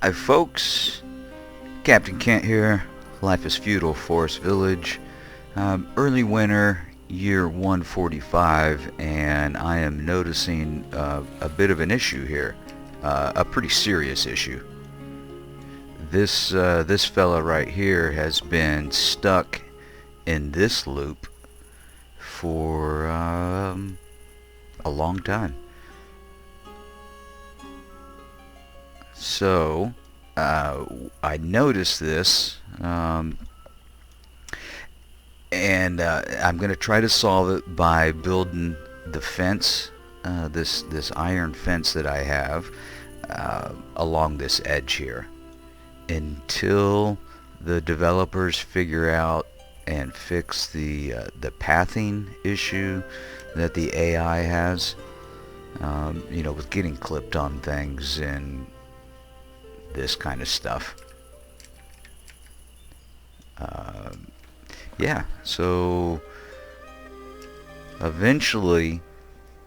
Hi folks, Captain Kent here. Life is Feudal, Forest Village. Early winter, year 145, and I am noticing a bit of an issue here. A pretty serious issue. This fella right here has been stuck in this loop for a long time. So I noticed this, and I'm going to try to solve it by building the fence, this iron fence that I have along this edge here, until the developers figure out and fix the pathing issue that the AI has. With getting clipped on things and this kind of stuff. Yeah, so eventually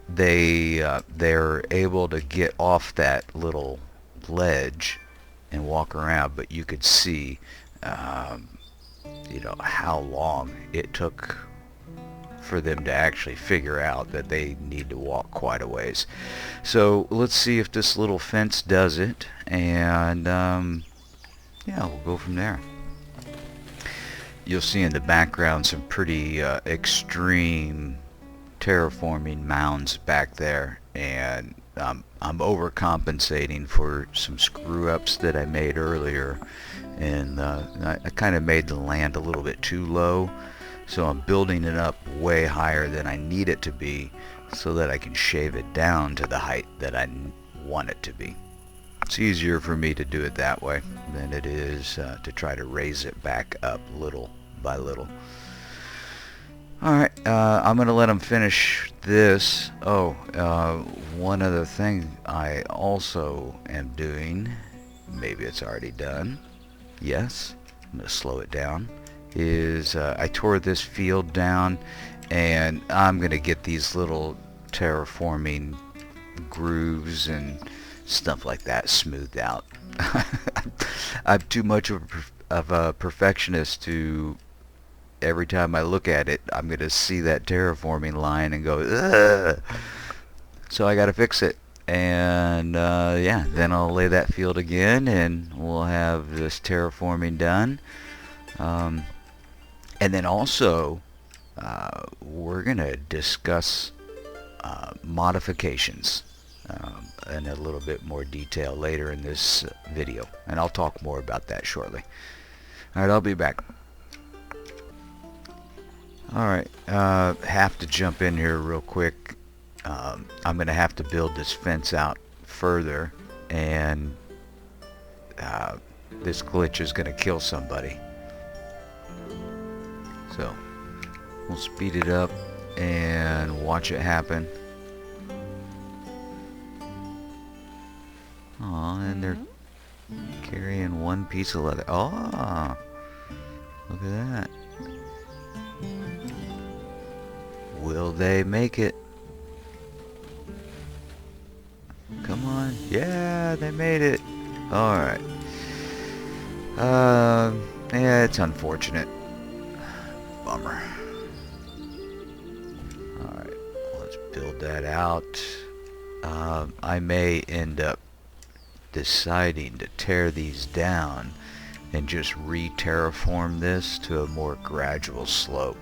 they're able to get off that little ledge and walk around, but you could see how long it took for them to actually figure out that they need to walk quite a ways. So let's see if this little fence does it, and yeah, we'll go from there. You'll see in the background some pretty extreme terraforming mounds back there, and I'm overcompensating for some screw-ups that I made earlier, and I kind of made the land a little bit too low. So I'm building it up way higher than I need it to be, so that I can shave it down to the height that I want it to be. It's easier for me to do it that way than it is to try to raise it back up little by little. Alright, I'm going to let them finish this. One other thing I also am doing, maybe it's already done. Yes, I'm going to slow it down. Is I tore this field down, and I'm gonna get these little terraforming grooves and stuff like that smoothed out. I'm too much of a perfectionist to, every time I look at it, I'm gonna see that terraforming line and go, ugh! So I gotta fix it, and yeah, then I'll lay that field again and we'll have this terraforming done. And then also, we're going to discuss modifications in a little bit more detail later in this video. And I'll talk more about that shortly. Alright, I'll be back. Alright, have to jump in here real quick. I'm going to have to build this fence out further, and this glitch is going to kill somebody. So we'll speed it up and watch it happen. Oh, and they're carrying one piece of leather. Oh, look at that. Will they make it? Come on. Yeah, they made it. Alright. Yeah, it's unfortunate. Bummer. Alright, let's build that out. I may end up deciding to tear these down and just re-terraform this to a more gradual slope,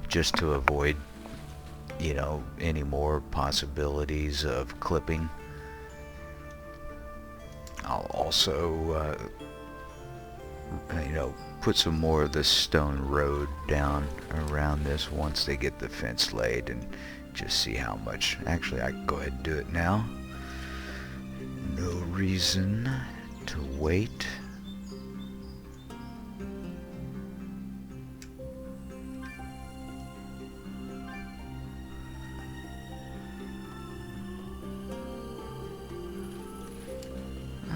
just to avoid, any more possibilities of clipping. I'll also put some more of this stone road down around this once they get the fence laid, and just see how much. Actually, I can go ahead and do it now. No reason to wait.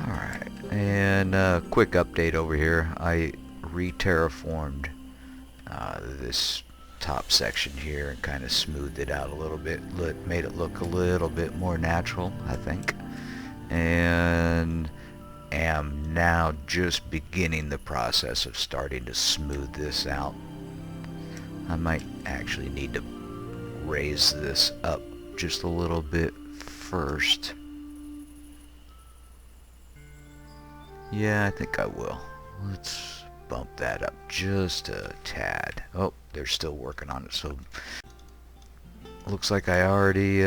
Alright, and a quick update over here. I re-terraformed this top section here and kind of smoothed it out a little bit, made it look a little bit more natural, I think. and am now just beginning the process of starting to smooth this out. I might actually need to raise this up just a little bit first. Yeah, I think I will. Let's bump that up just a tad. Oh, they're still working on it, so looks like I already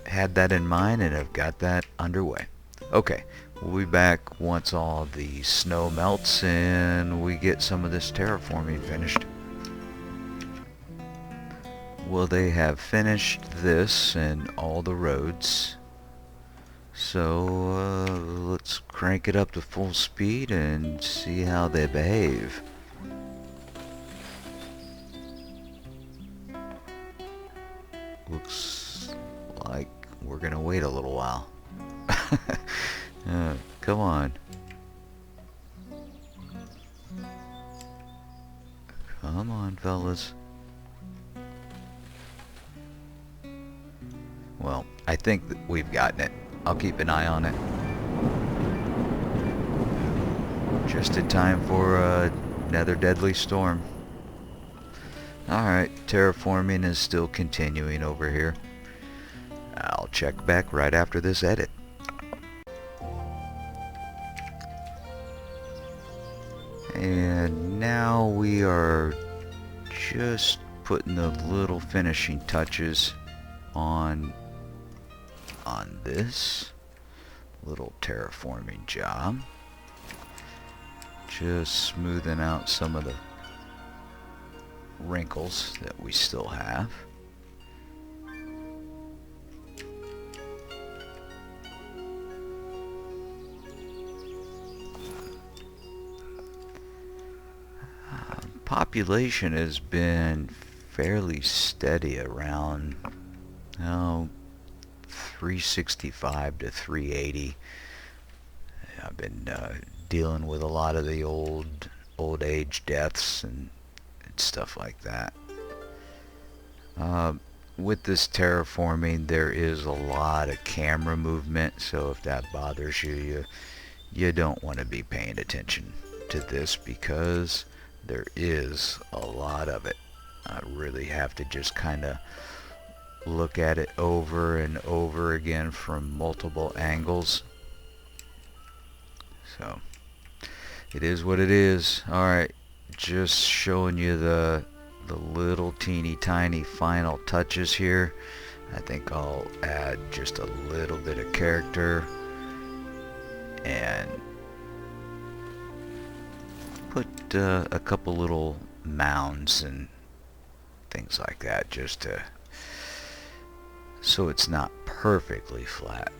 had that in mind and have got that underway. Okay, we'll be back once all the snow melts and we get some of this terraforming finished. Well, they have finished this and all the roads. So let's crank it up to full speed and see how they behave. Looks like we're gonna wait a little while. Come on. Come on, fellas. Well, I think that we've gotten it. I'll keep an eye on it. Just in time for another deadly storm. Alright, terraforming is still continuing over here. I'll check back right after this edit. And now we are just putting the little finishing touches on this little terraforming job. Just smoothing out some of the wrinkles that we still have. Population has been fairly steady around 365 to 380. I've been dealing with a lot of the old age deaths and stuff like that. With this terraforming, there is a lot of camera movement, so if that bothers you, you don't want to be paying attention to this because there is a lot of it. I really have to just kind of look at it over and over again from multiple angles. So it is what it is. Alright, just showing you the little teeny tiny final touches here. I think I'll add just a little bit of character and put a couple little mounds and things like that, just to so it's not perfectly flat.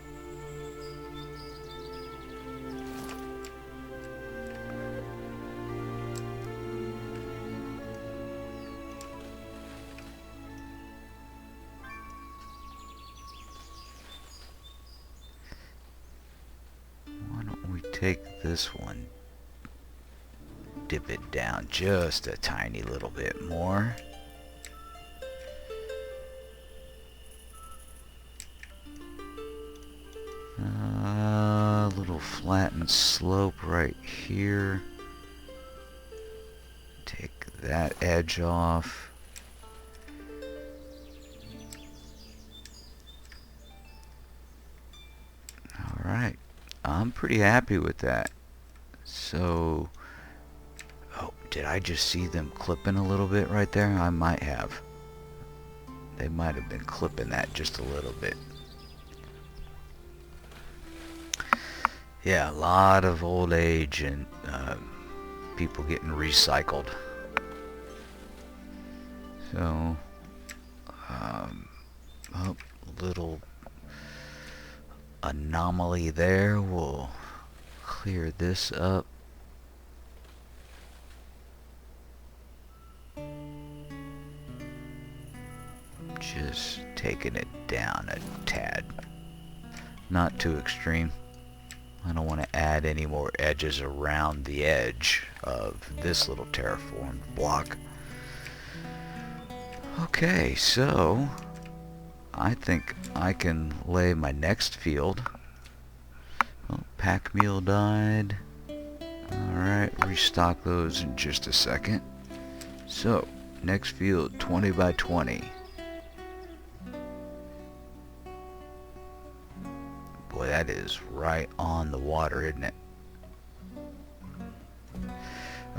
Why don't we take this one, dip it down just a tiny little bit more. A little flattened slope right here. Take that edge off. Alright, I'm pretty happy with that. So, oh, did I just see them clipping a little bit right there? I might have. They might have been clipping that just a little bit. Yeah, a lot of old age and people getting recycled. So, oh, little anomaly there. We'll clear this up. Just taking it down a tad. Not too extreme. I don't want to add any more edges around the edge of this little terraformed block. Okay, so I think I can lay my next field. Oh, pack mule died. Alright, restock those in just a second. So, next field, 20 by 20. Boy, that is right on the water, isn't it?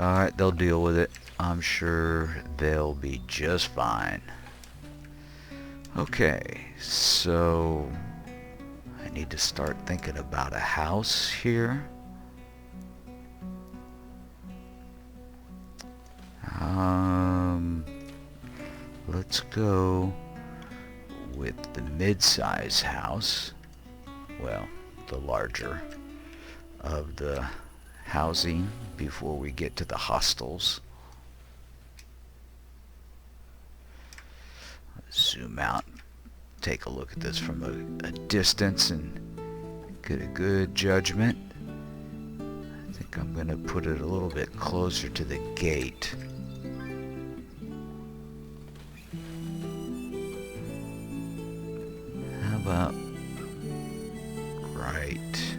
Alright, they'll deal with it. I'm sure they'll be just fine. Okay, so I need to start thinking about a house here. Let's go with the mid-size house. Well, the larger of the housing before we get to the hostels. Zoom out, take a look at this from a distance and get a good judgment. I think I'm going to put it a little bit closer to the gate. How about right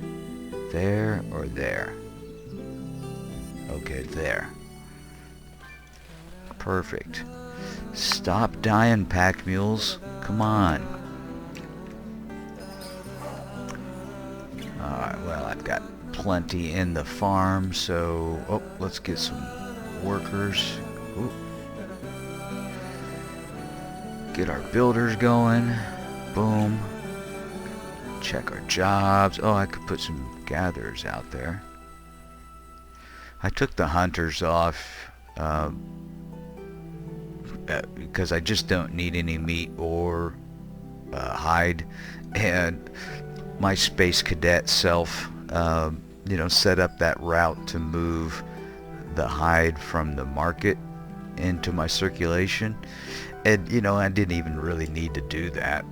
there or there? Okay, there. Perfect. Stop dying, pack mules. Come on. Alright, well, I've got plenty in the farm, so... Oh, let's get some workers. Ooh. Get our builders going. Boom. Check our jobs. Oh, I could put some gatherers out there. I took the hunters off because I just don't need any meat or hide, and my space cadet self you know, set up that route to move the hide from the market into my circulation, and you know, I didn't even really need to do that.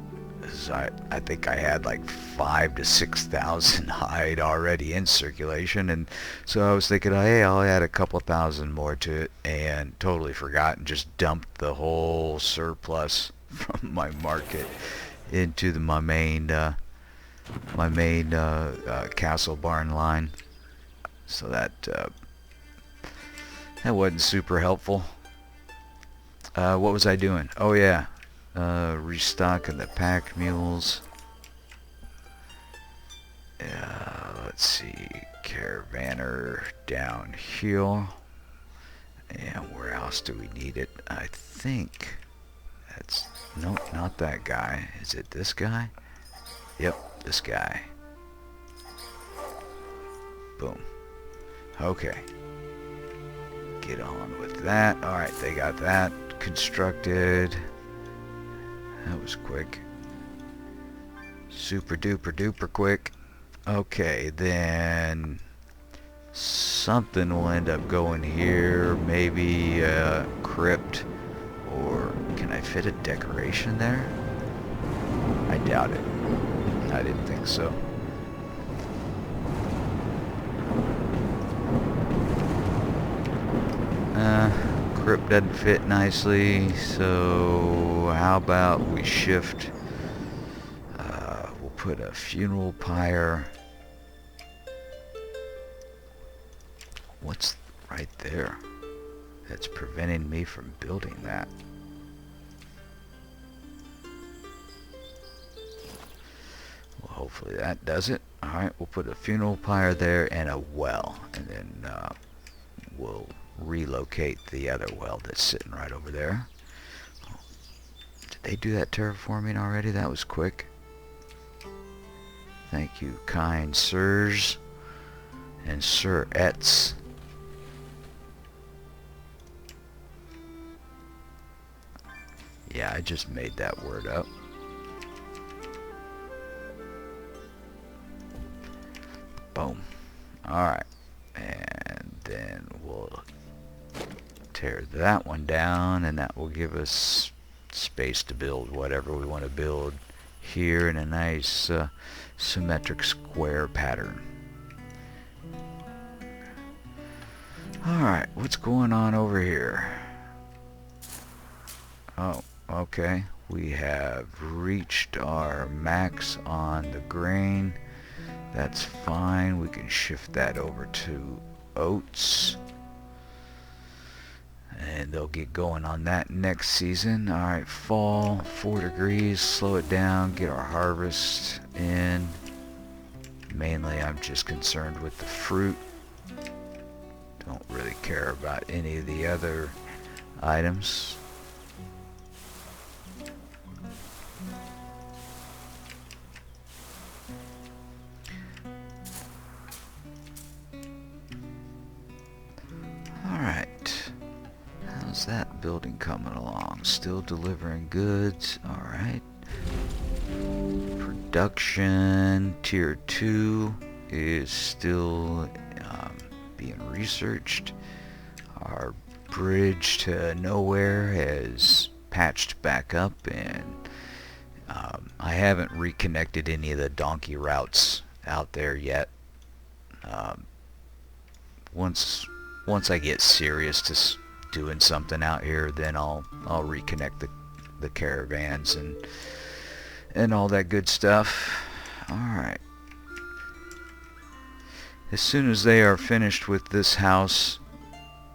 I think I had like 5,000 to 6,000 hide already in circulation, and so I was thinking, oh, hey, I'll add a couple thousand more to it, and totally forgot and just dumped the whole surplus from my market into my main castle barn line. So that wasn't super helpful. What was I doing? Oh yeah. Restocking the pack mules. Let's see, caravaner down here. And where else do we need it? I think that's, nope, not that guy. Is it this guy? Yep, this guy. Boom. Okay. Get on with that. Alright, they got that constructed. That was quick. Super duper duper quick. Okay, then something will end up going here. Maybe a crypt. Or can I fit a decoration there? I doubt it. I didn't think so. Crypt doesn't fit nicely, so how about we shift? We'll put a funeral pyre. What's right there that's preventing me from building that? Well, hopefully that does it. Alright, we'll put a funeral pyre there and a well, and then we'll relocate the other well that's sitting right over there. Did they do that terraforming already? That was quick. Thank you, kind sirs and sirettes. Yeah, I just made that word up. Boom. Alright. And then we'll tear that one down, and that will give us space to build whatever we want to build here in a nice symmetric square pattern. Alright, what's going on over here? Oh, okay. We have reached our max on the grain. That's fine. We can shift that over to oats. And they'll get going on that next season. Alright, fall, 4 degrees, slow it down, get our harvest in. Mainly I'm just concerned with the fruit. Don't really care about any of the other items. Alright. How's that building coming along? Still delivering goods. Alright. Production tier 2 is still being researched. Our bridge to nowhere has patched back up, and I haven't reconnected any of the donkey routes out there yet. Once I get serious to doing something out here, then I'll reconnect the caravans and all that good stuff. Alright. As soon as they are finished with this house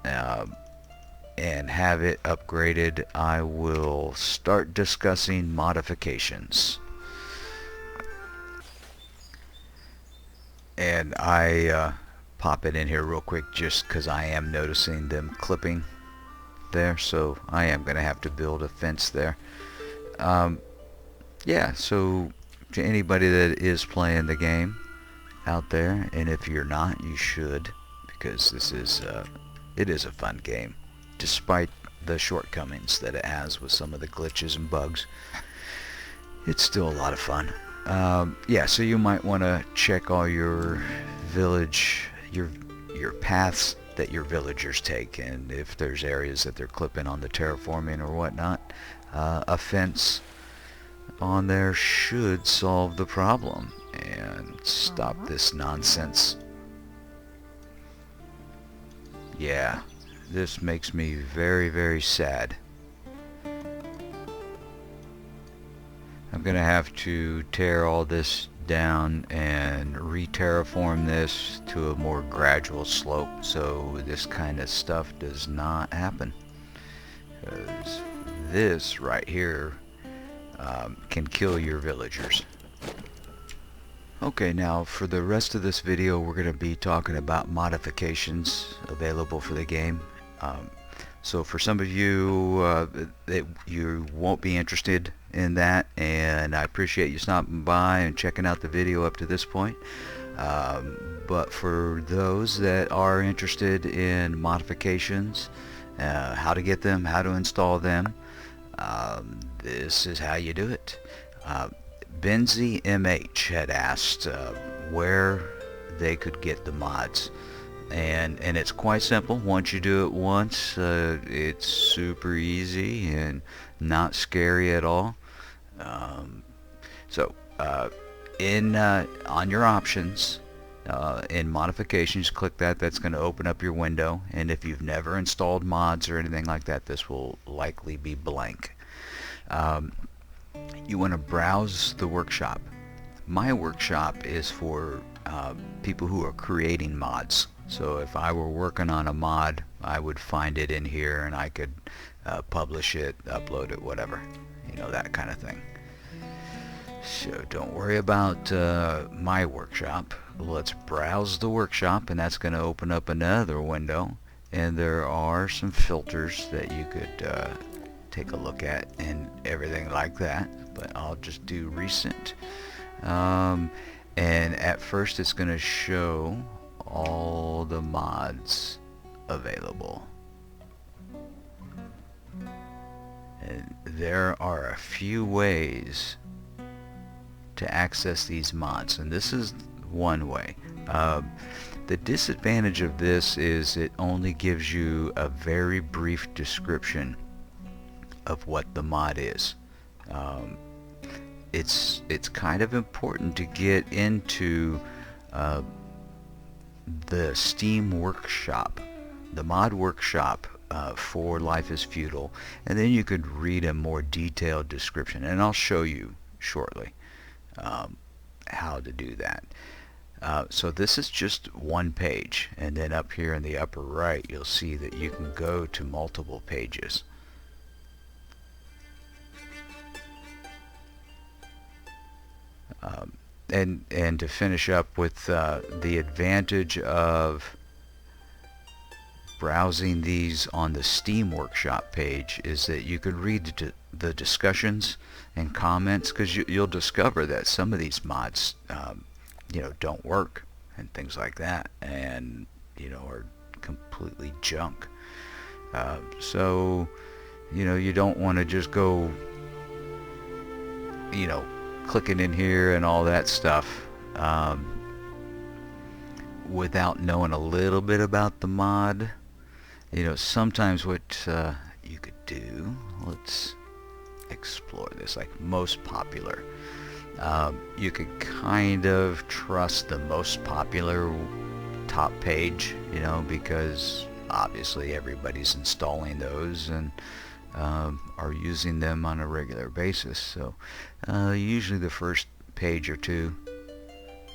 and have it upgraded, I will start discussing modifications. And I pop it in here real quick just because I am noticing them clipping there, so I am going to have to build a fence there. Yeah, so to anybody that is playing the game out there, and if you're not, you should, because this is it is a fun game, despite the shortcomings that it has with some of the glitches and bugs. It's still a lot of fun. Yeah, so you might want to check all your village, your paths that your villagers take, and if there's areas that they're clipping on the terraforming or whatnot, a fence on there should solve the problem and stop this nonsense. Yeah, this makes me very, very sad. I'm gonna have to tear all this down and re-terraform this to a more gradual slope so this kind of stuff does not happen, because this right here can kill your villagers. Okay, now for the rest of this video we're going to be talking about modifications available for the game. So for some of you you won't be interested in that, and I appreciate you stopping by and checking out the video up to this point. But for those that are interested in modifications, how to get them, how to install them, this is how you do it. Benzie MH had asked where they could get the mods, and it's quite simple. Once you do it once, it's super easy and not scary at all. So on your options, in modifications, click that. That's going to open up your window, and if you've never installed mods or anything like that, this will likely be blank. You want to browse the workshop. My workshop is for people who are creating mods. So if I were working on a mod, I would find it in here and I could publish it, upload it, whatever, you know, that kind of thing. So don't worry about my workshop. Let's browse the workshop, and that's going to open up another window, and there are some filters that you could take a look at and everything like that, but I'll just do recent. And at first it's going to show all the mods available, and there are a few ways to access these mods, and this is one way. The disadvantage of this is it only gives you a very brief description of what the mod is. It's kind of important to get into the Steam workshop. The mod workshop for Life is Feudal, and then you could read a more detailed description, and I'll show you shortly how to do that. So this is just one page, and then up here in the upper right you'll see that you can go to multiple pages. And to finish up with the advantage of browsing these on the Steam Workshop page is that you can read the discussions and comments, because you'll discover that some of these mods don't work and things like that, and are completely junk. So you don't want to just go clicking in here and all that stuff without knowing a little bit about the mod. Sometimes what you could do, let's explore this, like most popular. You could kind of trust the most popular top page, because obviously everybody's installing those and are using them on a regular basis. So usually the first page or two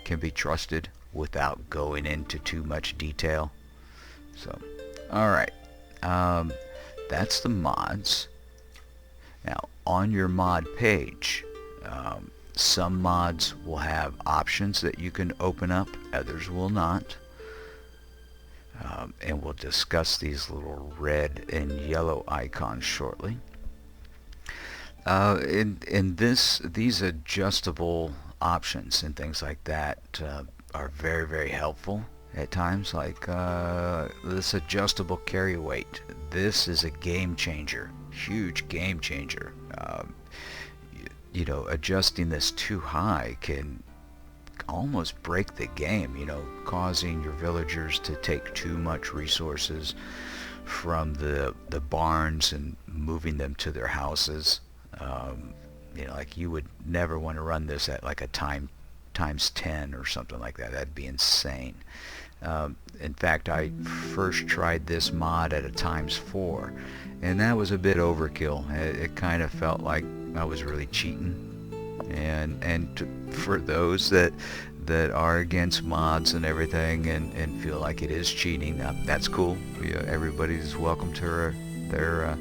can be trusted without going into too much detail. So alright, that's the mods. Now on your mod page, some mods will have options that you can open up, others will not. And we'll discuss these little red and yellow icons shortly. These adjustable options and things like that are very, very helpful at times. Like this adjustable carry weight. This is a game changer, huge game changer. Adjusting this too high can almost break the game, causing your villagers to take too much resources from the barns and moving them to their houses. Like you would never want to run this at like a times 10 or something like that. That'd be insane. In fact, I first tried this mod at a times 4, and that was a bit overkill. It kind of felt like I was really cheating. For those that are against mods and everything and feel like it is cheating, that's cool. Everybody's welcome to their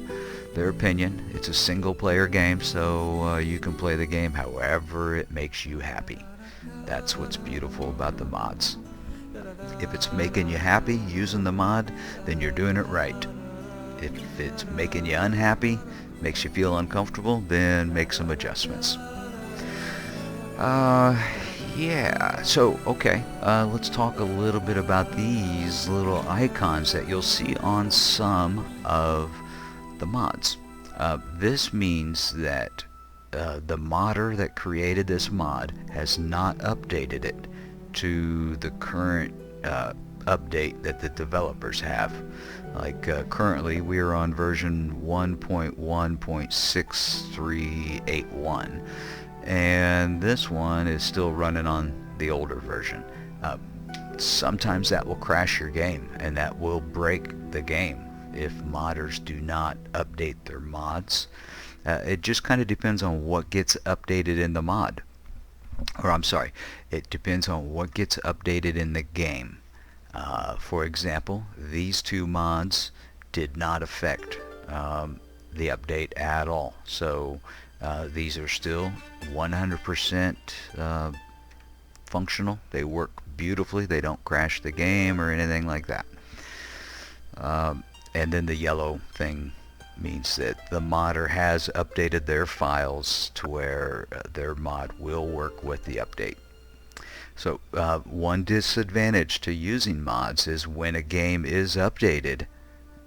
opinion. It's a single player game, so you can play the game however it makes you happy. That's what's beautiful about the mods. If it's making you happy using the mod, then you're doing it right. If it's making you unhappy, makes you feel uncomfortable, then make some adjustments. Yeah, so okay, let's talk a little bit about these little icons that you'll see on some of the mods. This means that the modder that created this mod has not updated it to the current update that the developers have. Like currently we are on version 1.1.6381, and this one is still running on the older version. Sometimes that will crash your game, and that will break the game if modders do not update their mods. It just kind of depends on what gets updated in the mod. Or I'm sorry, it depends on what gets updated in the game. For example, these two mods did not affect the update at all. So these are still 100% functional. They work beautifully. They don't crash the game or anything like that. And then the yellow thing means that the modder has updated their files to where their mod will work with the update. So one disadvantage to using mods is when a game is updated,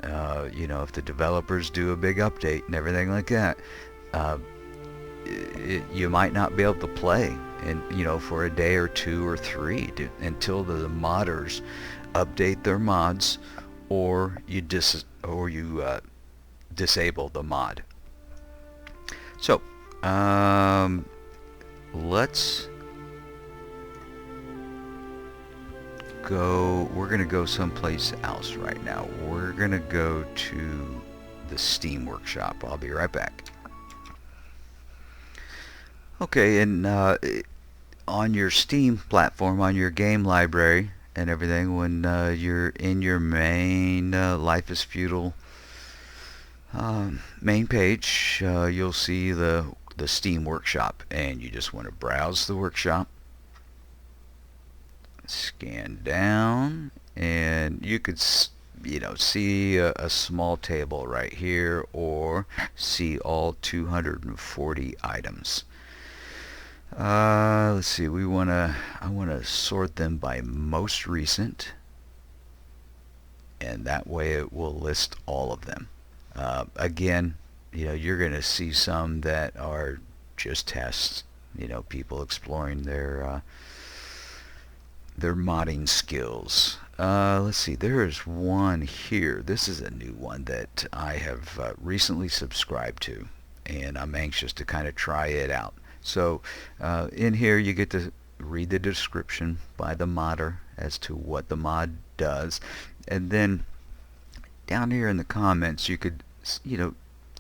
if the developers do a big update and everything like that, you might not be able to play for a day or two or three until the modders update their mods, or you disable the mod. So let's we're gonna go someplace else right now. We're gonna go to the Steam Workshop. I'll be right back. Okay, and on your Steam platform, on your game library and everything, when you're in your main Life is Feudal main page, you'll see the Steam Workshop, and you just want to browse the workshop, scan down, and you could see a small table right here, or see all 240 items. Let's see, I want to sort them by most recent, and that way it will list all of them. Again, you're going to see some that are just tests, people exploring their modding skills. Let's see, there is one here. This is a new one that I have recently subscribed to, and I'm anxious to kind of try it out. So in here you get to read the description by the modder as to what the mod does, and then down here in the comments you could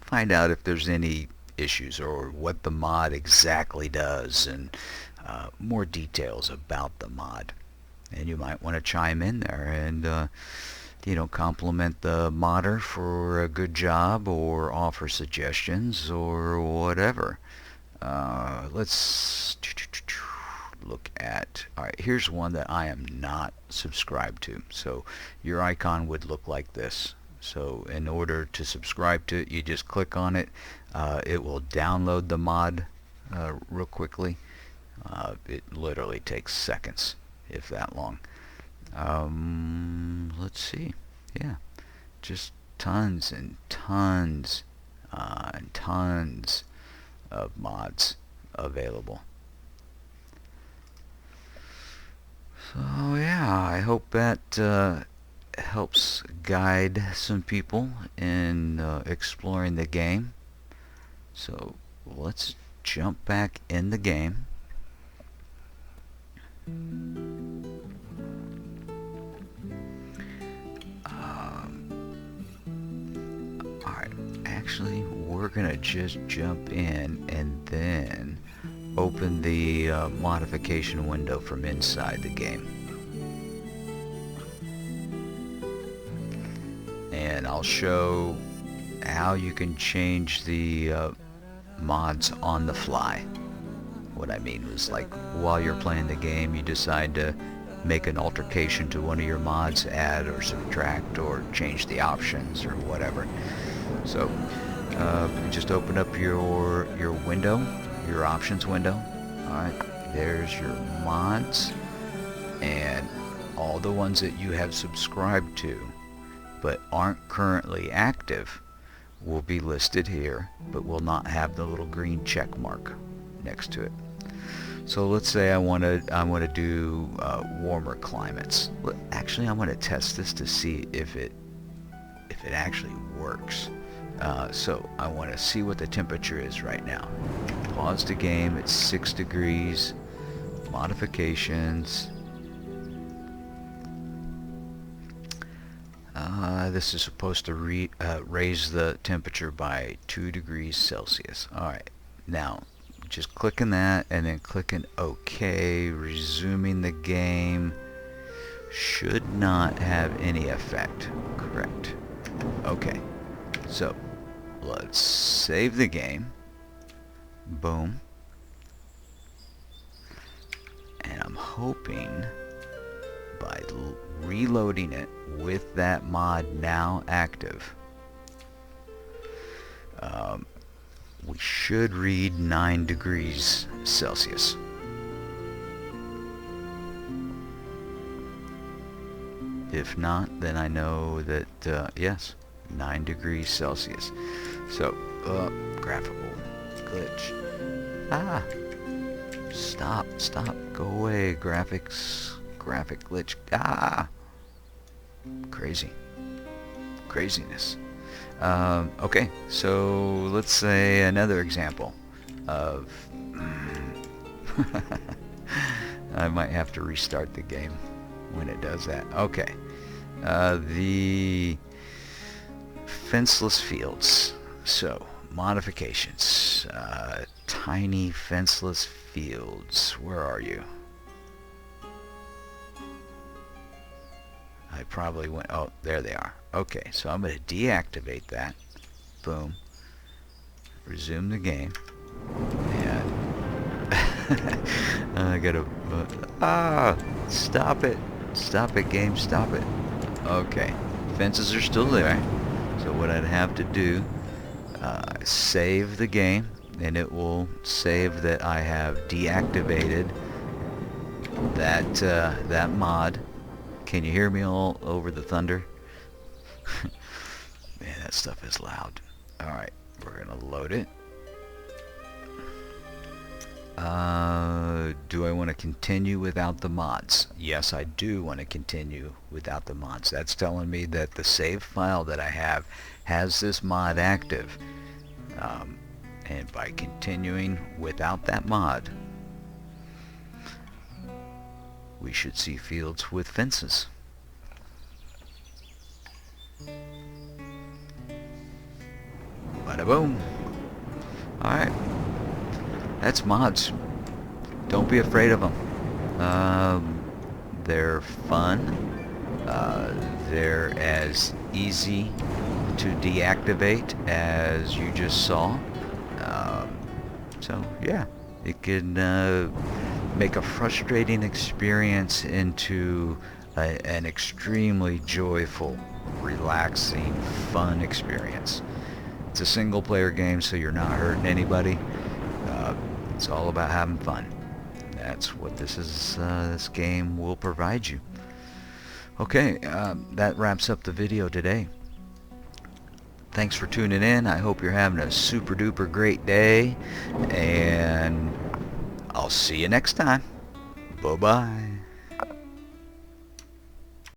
find out if there's any issues or what the mod exactly does, and more details about the mod. And you might want to chime in there and compliment the modder for a good job, or offer suggestions or whatever. Let's look at, alright, here's one that I am not subscribed to. So your icon would look like this. So in order to subscribe to it, you just click on it. It will download the mod real quickly. It literally takes seconds, if that long. Let's see. Yeah, just tons and tons and tons of mods available. So yeah, I hope that helps guide some people in exploring the game. So let's jump back in the game. Alright, actually we're gonna just jump in and then open the modification window from inside the game. And I'll show how you can change the mods on the fly. What I mean was, like, while you're playing the game, you decide to make an altercation to one of your mods, add or subtract or change the options or whatever. So just open up your window, your options window. Alright, there's your mods, and all the ones that you have subscribed to but aren't currently active will be listed here, but will not have the little green check mark next to it. So let's say I want to do warmer climates. Actually, I want to test this to see if it actually works. So I want to see what the temperature is right now. Pause the game at 6 degrees. Modifications. This is supposed to raise the temperature by 2 degrees Celsius. Alright, now just clicking that and then clicking OK, resuming the game, should not have any effect. Correct. Okay, so let's save the game. Boom. And I'm hoping by reloading it with that mod now active, we should read 9 degrees Celsius. If not, then I know that yes, 9 degrees Celsius. So graphical glitch. Stop, go away, graphic glitch. Craziness. Okay, so let's say another example of I might have to restart the game. when it does that. Okay. The fenceless fields. So, modifications. Tiny fenceless fields. Where are you? I probably went... Oh, there they are. Okay, so I'm going to deactivate that. Boom. Resume the game. And... I gotta... Stop it. Stop it, game. Stop it. Okay. Fences are still there. So what I'd have to do... save the game. And it will save that I have deactivated that, that mod. Can you hear me all over the thunder? Man, that stuff is loud. Alright, we're going to load it. Do I want to continue without the mods? Yes, I do want to continue without the mods. That's telling me that the save file that I have has this mod active. And by continuing without that mod, we should see fields with fences. Bada boom. Alright. That's mods. Don't be afraid of them. They're fun. They're as easy to deactivate as you just saw. So yeah, it can make a frustrating experience into an extremely joyful, relaxing, fun experience. It's a single player game, so you're not hurting anybody. It's all about having fun. That's what this is. This game will provide you. Okay, that wraps up the video today. Thanks for tuning in. I hope you're having a super duper great day, and I'll see you next time. Bye bye.